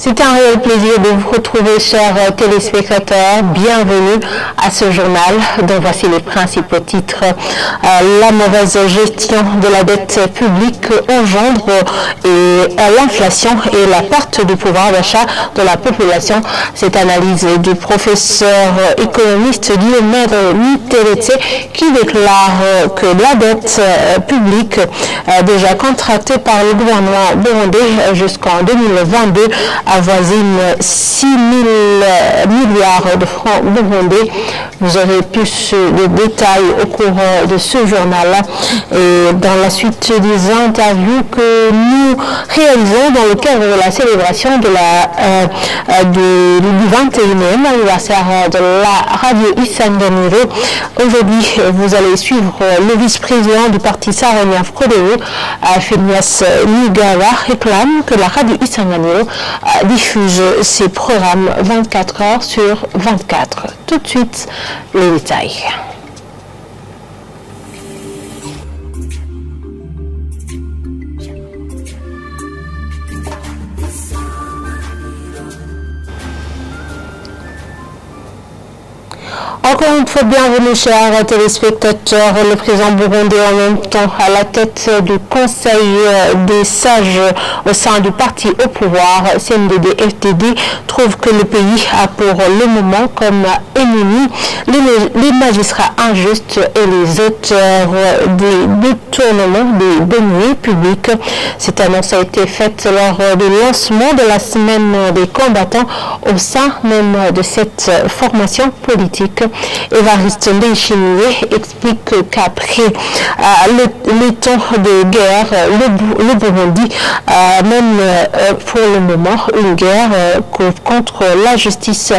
C'est un réel plaisir de vous retrouver, chers téléspectateurs. Bienvenue à ce journal dont voici les principaux titres. La mauvaise gestion de la dette publique engendre l'inflation et la perte du pouvoir d'achat de la population. Cette analyse du professeur économiste Guillaume Miteletse qui déclare que la dette publique déjà contractée par le gouvernement burundais jusqu'en 2022 avoisine 6 000 milliards de francs burundais. Vous aurez plus de détails au cours de ce journal et dans la suite des interviews que nous réalisons dans le cadre de la célébration de du 21e anniversaire de la radio Isanganiro. Aujourd'hui, vous allez suivre le vice-président du parti Sarania Frodeo, Phineas Nigara, réclame que la radio Isanganiro diffuse ses programmes 24 heures sur 24. Tout de suite, les détails. Encore une fois, bienvenue, chers téléspectateurs. Le président burundais, en même temps à la tête du Conseil des sages au sein du parti au pouvoir, CNDD-FDD, trouve que le pays a pour le moment comme ennemis les magistrats injustes et les auteurs des détournements des deniers publics. Cette annonce a été faite lors du lancement de la semaine des combattants au sein même de cette formation politique. Évariste Ndayishimiye explique qu'après les temps de guerre, le Burundi mène pour le moment une guerre contre la justice,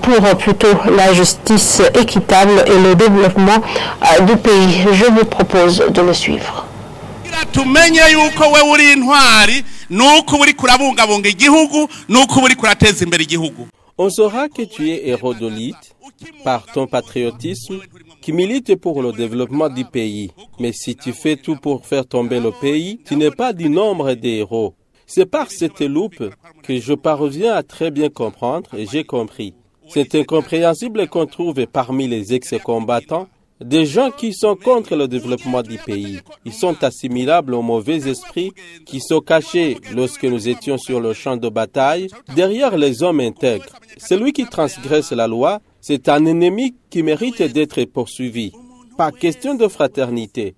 pour plutôt la justice équitable et le développement du pays. Je vous propose de le suivre. On saura que tu es hérodolite par ton patriotisme qui milite pour le développement du pays. Mais si tu fais tout pour faire tomber le pays, tu n'es pas du nombre des héros. C'est par cette loupe que je parviens à très bien comprendre et j'ai compris. C'est incompréhensible qu'on trouve parmi les ex-combattants des gens qui sont contre le développement du pays. Ils sont assimilables aux mauvais esprits qui sont cachés lorsque nous étions sur le champ de bataille derrière les hommes intègres. Celui qui transgresse la loi, c'est un ennemi qui mérite d'être poursuivi. Pas question de fraternité.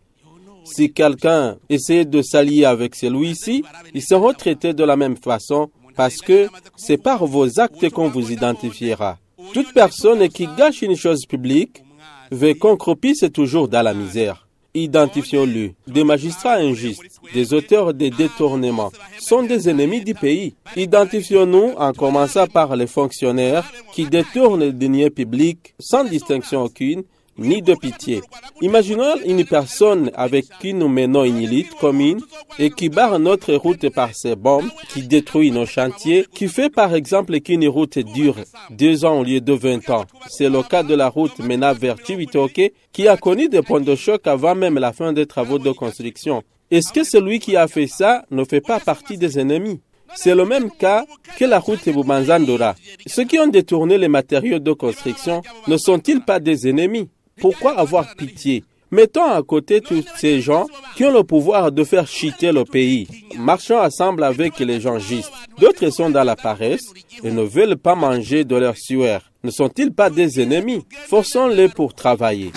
Si quelqu'un essaie de s'allier avec celui-ci, ils seront traités de la même façon parce que c'est par vos actes qu'on vous identifiera. Toute personne qui gâche une chose publique veut qu'on croupisse toujours dans la misère. Identifions-le. Des magistrats injustes, des auteurs de détournements sont des ennemis du pays. Identifions-nous en commençant par les fonctionnaires qui détournent les deniers publics sans distinction aucune, ni de pitié. Imaginons une personne avec qui nous menons une lutte commune et qui barre notre route par ses bombes, qui détruit nos chantiers, qui fait par exemple qu'une route dure 2 ans au lieu de 20 ans. C'est le cas de la route menant vers Chibitoke qui a connu des points de choc avant même la fin des travaux de construction. Est-ce que celui qui a fait ça ne fait pas partie des ennemis? C'est le même cas que la route Bubanzandora. Ceux qui ont détourné les matériaux de construction ne sont-ils pas des ennemis? Pourquoi avoir pitié? Mettons à côté tous ces gens qui ont le pouvoir de faire chuter le pays. Marchons ensemble avec les gens justes. D'autres sont dans la paresse et ne veulent pas manger de leur sueur. Ne sont-ils pas des ennemis? Forçons-les pour travailler.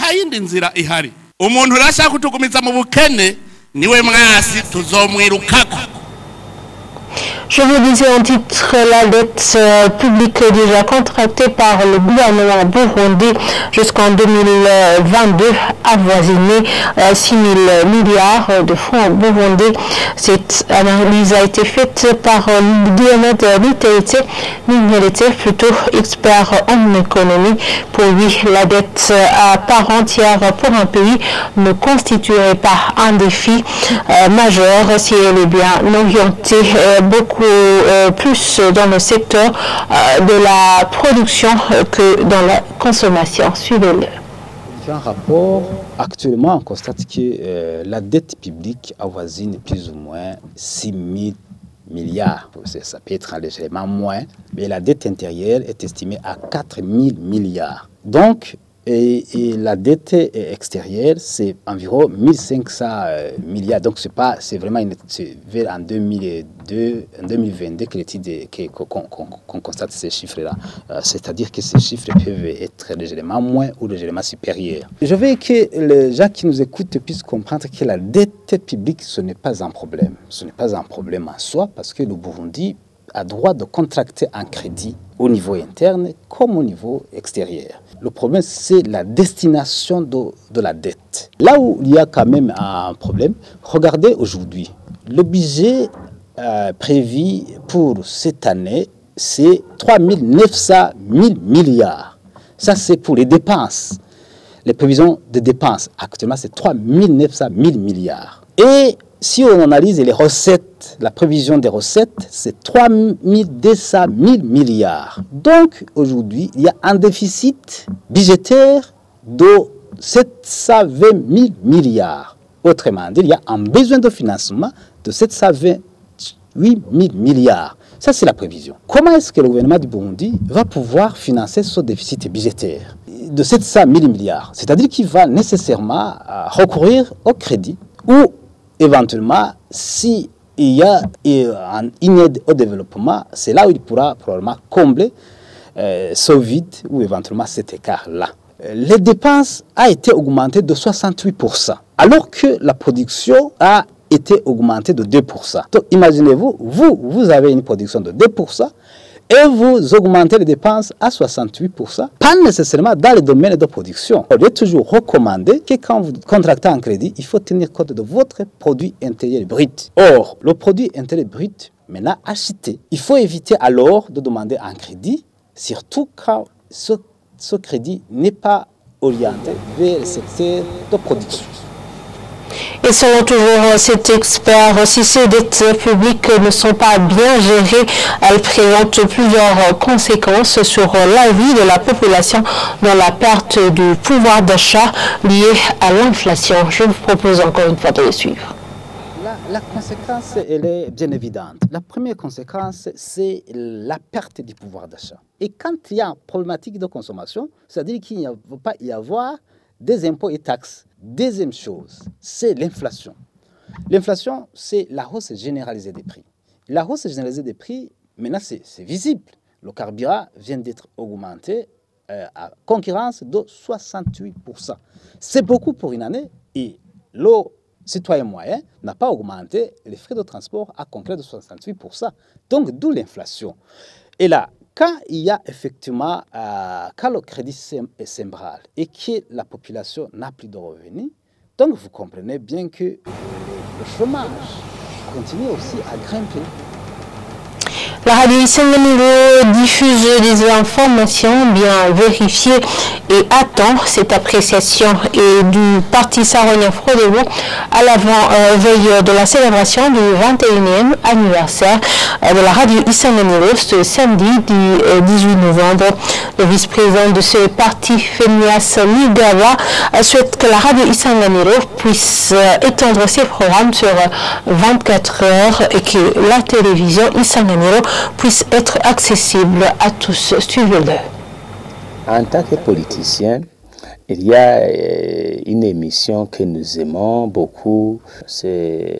Je vous disais en titre, la dette publique déjà contractée par le gouvernement burundais jusqu'en 2022 avoisinée 6 000 milliards de francs burundais. Cette analyse a été faite par Guillaume Miteletse, plutôt expert en économie. Pour lui, la dette à part entière pour un pays ne constituerait pas un défi majeur si elle est bien orientée beaucoup plus dans le secteur de la production que dans la consommation. Suivez-le. Un rapport, actuellement, on constate que la dette publique avoisine plus ou moins 6 000 milliards. Ça peut être légèrement moins, mais la dette intérieure est estimée à 4 000 milliards. Donc, et la dette extérieure, c'est environ 1500 milliards. Donc, c'est vraiment vers en 2022 qu'on constate ces chiffres-là. C'est-à-dire que ces chiffres peuvent être légèrement moins ou légèrement supérieurs. Je veux que les gens qui nous écoutent puissent comprendre que la dette publique, ce n'est pas un problème. Ce n'est pas un problème en soi parce que le Burundi a droit de contracter un crédit au niveau interne comme au niveau extérieur. Le problème, c'est la destination de la dette. Là où il y a quand même un problème, regardez aujourd'hui, le budget prévu pour cette année, c'est 3 900 000 milliards. Ça, c'est pour les dépenses. Les prévisions de dépenses, actuellement, c'est 3 900 000 milliards. Et si on analyse les recettes, la prévision des recettes, c'est 3 200 000 milliards. Donc, aujourd'hui, il y a un déficit budgétaire de 720 000 milliards. Autrement dit, il y a un besoin de financement de 728 000 milliards. Ça, c'est la prévision. Comment est-ce que le gouvernement du Burundi va pouvoir financer ce déficit budgétaire de 700 000 milliards? C'est-à-dire qu'il va nécessairement recourir au crédit ou éventuellement, s'il y a une aide au développement, c'est là où il pourra probablement combler ce vide ou éventuellement cet écart-là. Les dépenses ont été augmentées de 68%, alors que la production a été augmentée de 2%. Donc, imaginez-vous, vous avez une production de 2%, et vous augmentez les dépenses à 68%, pas nécessairement dans le domaine de production. Il est toujours recommandé que quand vous contractez un crédit, il faut tenir compte de votre produit intérieur brut. Or, le produit intérieur brut, maintenant acheté, il faut éviter alors de demander un crédit, surtout quand ce crédit n'est pas orienté vers le secteur de production. Et selon toujours cet expert, si ces dettes publiques ne sont pas bien gérées, elles présentent plusieurs conséquences sur la vie de la population, dont la perte du pouvoir d'achat liée à l'inflation. Je vous propose encore une fois de le suivre. La conséquence, elle est bien évidente. La première conséquence, c'est la perte du pouvoir d'achat. Et quand il y a une problématique de consommation, c'est-à-dire qu'il ne va pas y avoir des impôts et taxes. Deuxième chose, c'est l'inflation. L'inflation, c'est la hausse généralisée des prix. La hausse généralisée des prix, maintenant, c'est visible. Le carburant vient d'être augmenté à concurrence de 68%. C'est beaucoup pour une année et le citoyen moyen n'a pas augmenté les frais de transport à concurrence de 68%. Donc, d'où l'inflation. Et là, quand il y a effectivement, quand le crédit s'embrale et que la population n'a plus de revenus, donc vous comprenez bien que le chômage continue aussi à grimper. La radio Isanganiro diffuse des informations bien vérifiées et attend cette appréciation et du parti Saronia Frodevo à l'avant-veille de la célébration du 21e anniversaire de la radio Isanganiro ce samedi du 18 novembre. Le vice-président de ce parti, Fenias Ligawa, souhaite que la radio Isanganiro puisse étendre ses programmes sur 24 heures et que la télévision Isanganiro puisse être accessible à tous. Suivez-le. En tant que politicien, il y a une émission que nous aimons beaucoup, c'est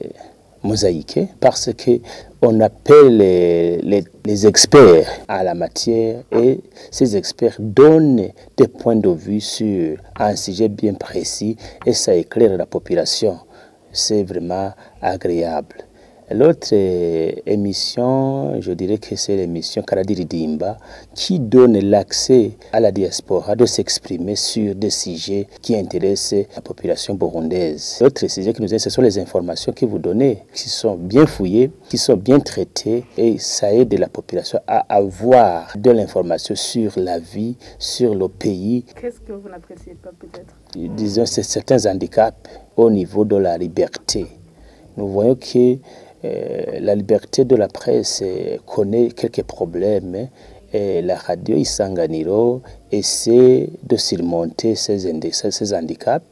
Mosaïque, parce qu'on appelle les experts à la matière et ces experts donnent des points de vue sur un sujet bien précis et ça éclaire la population. C'est vraiment agréable. L'autre émission, je dirais que c'est l'émission Karadiridimba qui donne l'accès à la diaspora de s'exprimer sur des sujets qui intéressent la population burundaise. L'autre sujet qui nous intéresse, ce sont les informations que vous donnez, qui sont bien fouillées, qui sont bien traitées et ça aide la population à avoir de l'information sur la vie, sur le pays. Qu'est-ce que vous n'appréciez pas peut-être? Disons, c'est certains handicaps au niveau de la liberté. Nous voyons que la liberté de la presse connaît quelques problèmes et la radio Isanganiro essaie de surmonter ces handicaps.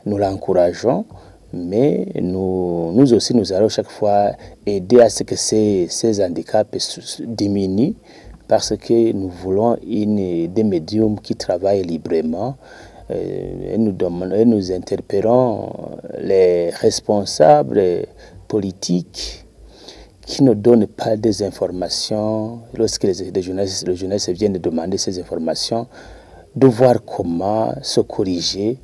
Nous l'encourageons Mais nous aussi, nous allons chaque fois aider à ce que ces handicaps diminuent parce que nous voulons des médiums qui travaillent librement. Et nous interpellons les responsables politiques qui ne donnent pas des informations. Lorsque les journalistes viennent demander ces informations, de voir comment se corriger.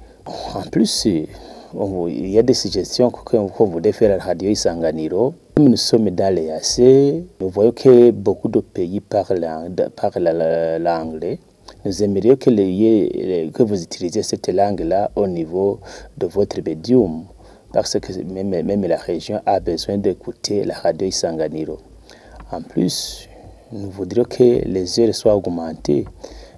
En plus, il y a des suggestions qu'on voudrait faire à la radio Isanganiro. Comme nous sommes dans les AC, nous voyons que beaucoup de pays parlent l'anglais. Nous aimerions que vous utilisiez cette langue-là au niveau de votre médium, parce que même la région a besoin d'écouter la radio Isanganiro. En plus, nous voudrions que les heures soient augmentées.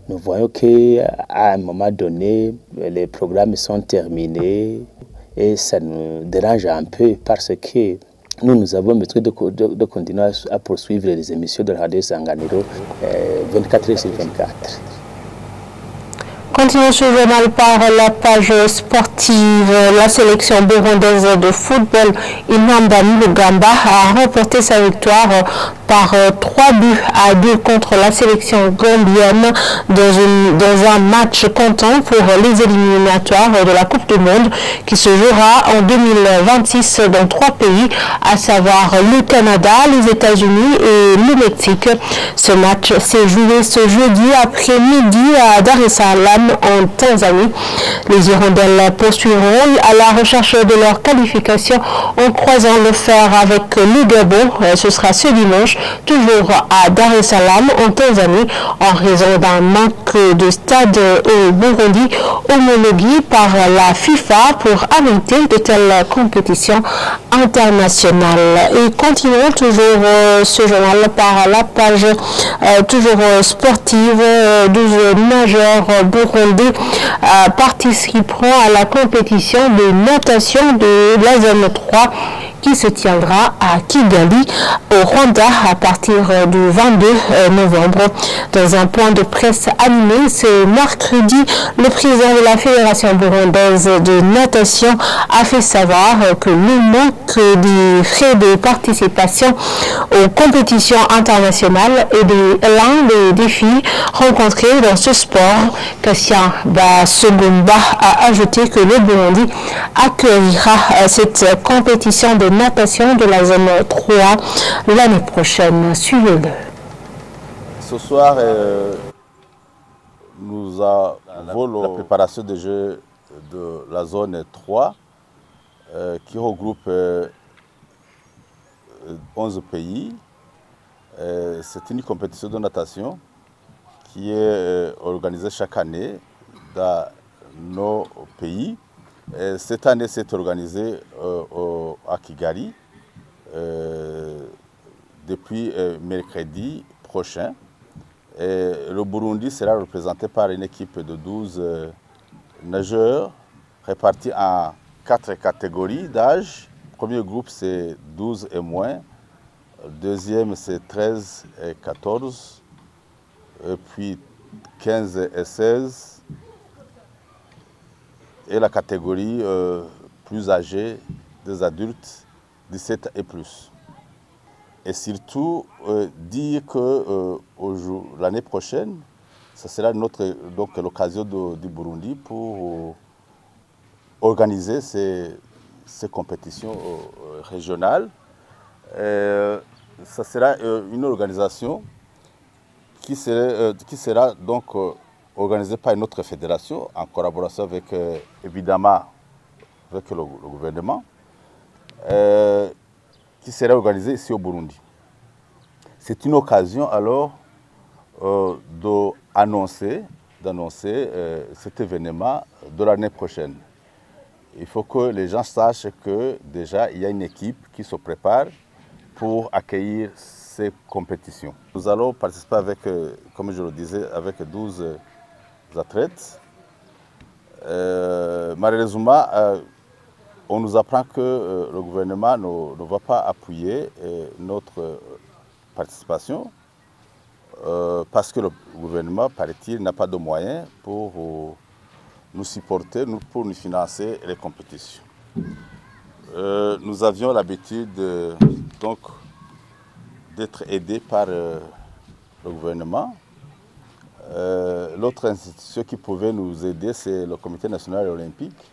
Nous voyons qu'à un moment donné, les programmes sont terminés et ça nous dérange un peu parce que nous avons besoin de continuer à poursuivre les émissions de la radio Isanganiro 24 heures sur 24. Continuons ce journal par la page sportive. La sélection burundaise de football, Inambani Lugamba, a remporté sa victoire par 3-2 contre la sélection gambienne dans un match comptant pour les éliminatoires de la Coupe du Monde qui se jouera en 2026 dans 3 pays, à savoir le Canada, les États-Unis et le Mexique. Ce match s'est joué ce jeudi après-midi à Dar es Salaam en Tanzanie. Les Hirondelles poursuivront à la recherche de leur qualification en croisant le fer avec le Gabon. Ce sera ce dimanche, toujours à Dar es Salaam en Tanzanie, en raison d'un manque de stade au Burundi homologué par la FIFA pour abriter de telles compétitions internationales. Et continuons toujours ce journal par la page toujours sportive. 12 nageurs burundais participeront à la compétition de natation de la zone 3 qui se tiendra à Kigali, au Rwanda, à partir du 22 novembre. Dans un point de presse animé ce mercredi, le président de la Fédération burundaise de natation a fait savoir que le manque des frais de participation aux compétitions internationales est l'un des défis rencontrés dans ce sport. Kassia Basogumba a ajouté que le Burundi accueillera cette compétition de natation de la zone 3 l'année prochaine. Suivez-le. Ce soir, nous avons la préparation des Jeux de la zone 3 qui regroupe 11 pays. C'est une compétition de natation qui est organisée chaque année dans nos pays. Cette année, c'est organisé à Kigali depuis mercredi prochain. Le Burundi sera représenté par une équipe de 12 nageurs répartis en 4 catégories d'âge. Le premier groupe, c'est 12 et moins. Le deuxième, c'est 13 et 14. Et puis 15 et 16. Et la catégorie plus âgée des adultes, 17 et plus. Et surtout, dire que l'année prochaine, ce sera l'occasion du Burundi pour organiser ces compétitions régionales. Ça sera une organisation qui sera donc organisée par une autre fédération en collaboration avec, évidemment, avec le gouvernement, qui sera organisée ici au Burundi. C'est une occasion alors d'annoncer cet événement de l'année prochaine. Il faut que les gens sachent que déjà il y a une équipe qui se prépare pour accueillir ces compétitions. Nous allons participer avec, comme je le disais, avec 12 athlètes. Malheureusement, on nous apprend que le gouvernement ne va pas appuyer notre participation parce que le gouvernement, paraît-il, n'a pas de moyens pour nous supporter, pour nous financer les compétitions. nous avions l'habitude d'être aidés par le gouvernement. L'autre institution qui pouvait nous aider, c'est le Comité national olympique.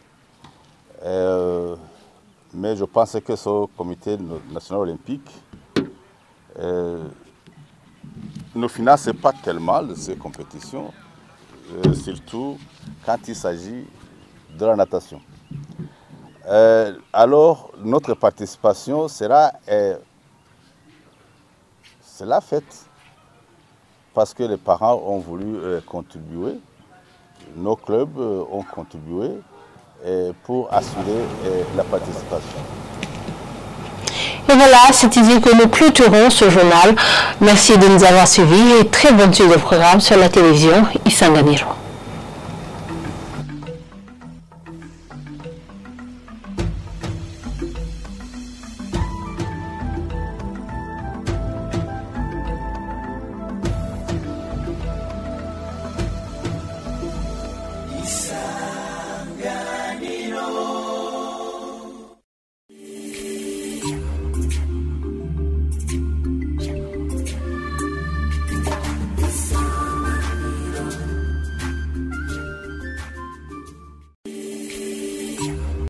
Mais je pense que ce Comité national olympique ne finance pas tellement ces compétitions, surtout quand il s'agit de la natation. Alors, notre participation sera faite parce que les parents ont voulu contribuer, nos clubs ont contribué pour assurer la participation. Et voilà, c'est ici que nous clôturons ce journal. Merci de nous avoir suivis et très bonne suite de programme sur la télévision Isanganiro.